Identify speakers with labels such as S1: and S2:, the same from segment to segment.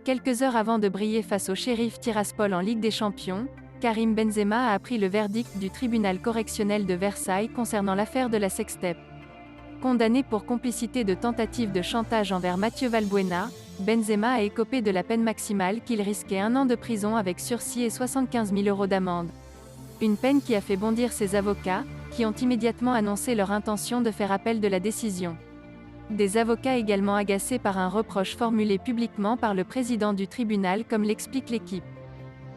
S1: Quelques heures avant de briller face au Sheriff Tiraspol en Ligue des Champions, Karim Benzema a appris le verdict du tribunal correctionnel de Versailles concernant l'affaire de la sextape. Condamné pour complicité de tentative de chantage envers Mathieu Valbuena, Benzema a écopé de la peine maximale qu'il risquait 1 an de prison avec sursis et 75 000 € d'amende. Une peine qui a fait bondir ses avocats, qui ont immédiatement annoncé leur intention de faire appel de la décision. Des avocats également agacés par un reproche formulé publiquement par le président du tribunal comme l'explique l'équipe.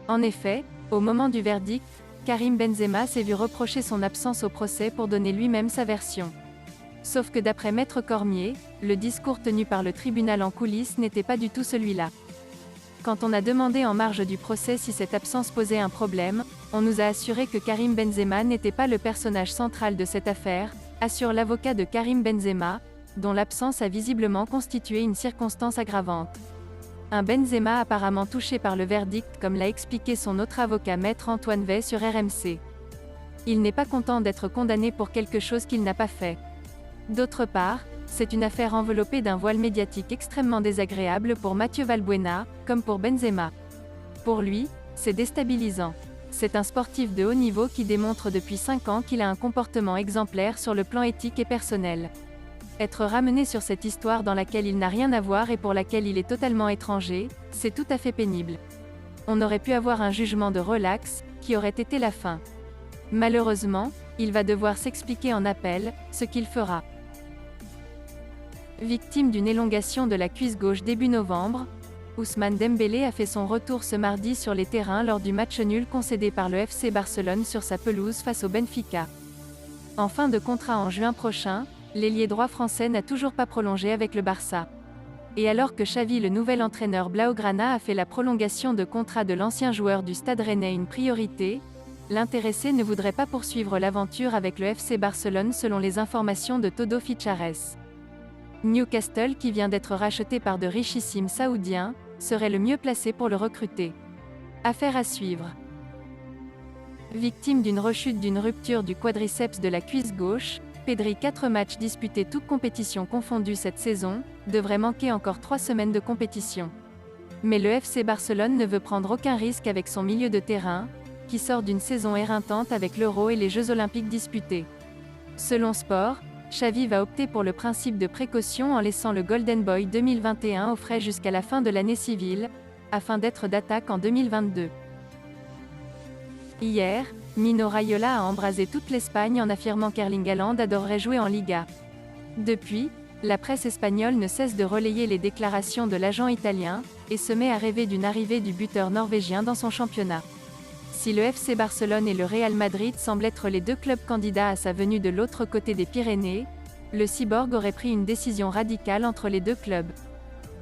S1: En effet, au moment du verdict, Karim Benzema s'est vu reprocher son absence au procès pour donner lui-même sa version. Sauf que d'après Maître Cormier, le discours tenu par le tribunal en coulisses n'était pas du tout celui-là. Quand on a demandé en marge du procès si cette absence posait un problème, on nous a assuré que Karim Benzema n'était pas le personnage central de cette affaire, assure l'avocat de Karim Benzema, dont l'absence a visiblement constitué une circonstance aggravante. Un Benzema apparemment touché par le verdict comme l'a expliqué son autre avocat Maître Antoine Vey sur RMC. Il n'est pas content d'être condamné pour quelque chose qu'il n'a pas fait. D'autre part, c'est une affaire enveloppée d'un voile médiatique extrêmement désagréable pour Mathieu Valbuena, comme pour Benzema. Pour lui, c'est déstabilisant. C'est un sportif de haut niveau qui démontre depuis 5 ans qu'il a un comportement exemplaire sur le plan éthique et personnel. Être ramené sur cette histoire dans laquelle il n'a rien à voir et pour laquelle il est totalement étranger, c'est tout à fait pénible. On aurait pu avoir un jugement de relax, qui aurait été la fin. Malheureusement, il va devoir s'expliquer en appel, ce qu'il fera. Victime d'une élongation de la cuisse gauche début novembre, Ousmane Dembélé a fait son retour ce mardi sur les terrains lors du match nul concédé par le FC Barcelone sur sa pelouse face au Benfica. En fin de contrat en juin prochain, l'ailier droit français n'a toujours pas prolongé avec le Barça. Et alors que Xavi, le nouvel entraîneur blaugrana, a fait la prolongation de contrat de l'ancien joueur du Stade Rennais une priorité, l'intéressé ne voudrait pas poursuivre l'aventure avec le FC Barcelone selon les informations de Todo Fichares. Newcastle, qui vient d'être racheté par de richissimes saoudiens, serait le mieux placé pour le recruter. Affaire à suivre. Victime d'une rechute d'une rupture du quadriceps de la cuisse gauche, Pedri, 4 matchs disputés toutes compétitions confondues cette saison, devrait manquer encore 3 semaines de compétition. Mais le FC Barcelone ne veut prendre aucun risque avec son milieu de terrain, qui sort d'une saison éreintante avec l'Euro et les Jeux Olympiques disputés. Selon Sport, Xavi va opter pour le principe de précaution en laissant le Golden Boy 2021 au frais jusqu'à la fin de l'année civile, afin d'être d'attaque en 2022. Hier, Mino Raiola a embrasé toute l'Espagne en affirmant qu'Erling Haaland adorerait jouer en Liga. Depuis, la presse espagnole ne cesse de relayer les déclarations de l'agent italien, et se met à rêver d'une arrivée du buteur norvégien dans son championnat. Si le FC Barcelone et le Real Madrid semblent être les 2 clubs candidats à sa venue de l'autre côté des Pyrénées, le cyborg aurait pris une décision radicale entre les 2 clubs.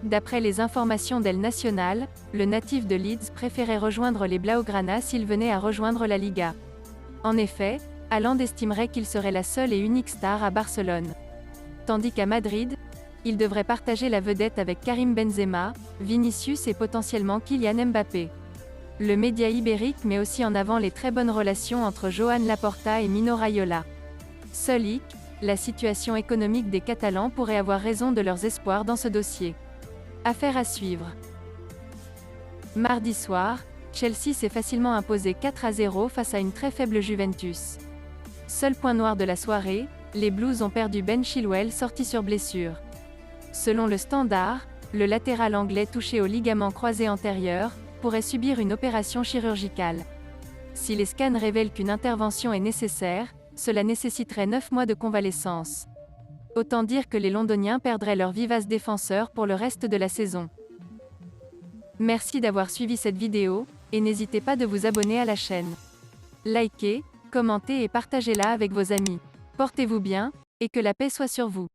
S1: D'après les informations d'El Nacional, le natif de Leeds préférait rejoindre les Blaugrana s'il venait à rejoindre la Liga. En effet, Haaland estimerait qu'il serait la seule et unique star à Barcelone. Tandis qu'à Madrid, il devrait partager la vedette avec Karim Benzema, Vinicius et potentiellement Kylian Mbappé. Le média ibérique met aussi en avant les très bonnes relations entre Joan Laporta et Mino Raiola. Seul hic, la situation économique des Catalans pourrait avoir raison de leurs espoirs dans ce dossier. Affaire à suivre. Mardi soir, Chelsea s'est facilement imposé 4-0 face à une très faible Juventus. Seul point noir de la soirée, les Blues ont perdu Ben Chilwell sorti sur blessure. Selon le Standard, le latéral anglais touché au ligament croisé antérieur pourrait subir une opération chirurgicale. Si les scans révèlent qu'une intervention est nécessaire, cela nécessiterait 9 mois de convalescence. Autant dire que les Londoniens perdraient leur vivace défenseur pour le reste de la saison. Merci d'avoir suivi cette vidéo, et n'hésitez pas de vous abonner à la chaîne. Likez, commentez et partagez-la avec vos amis. Portez-vous bien, et que la paix soit sur vous.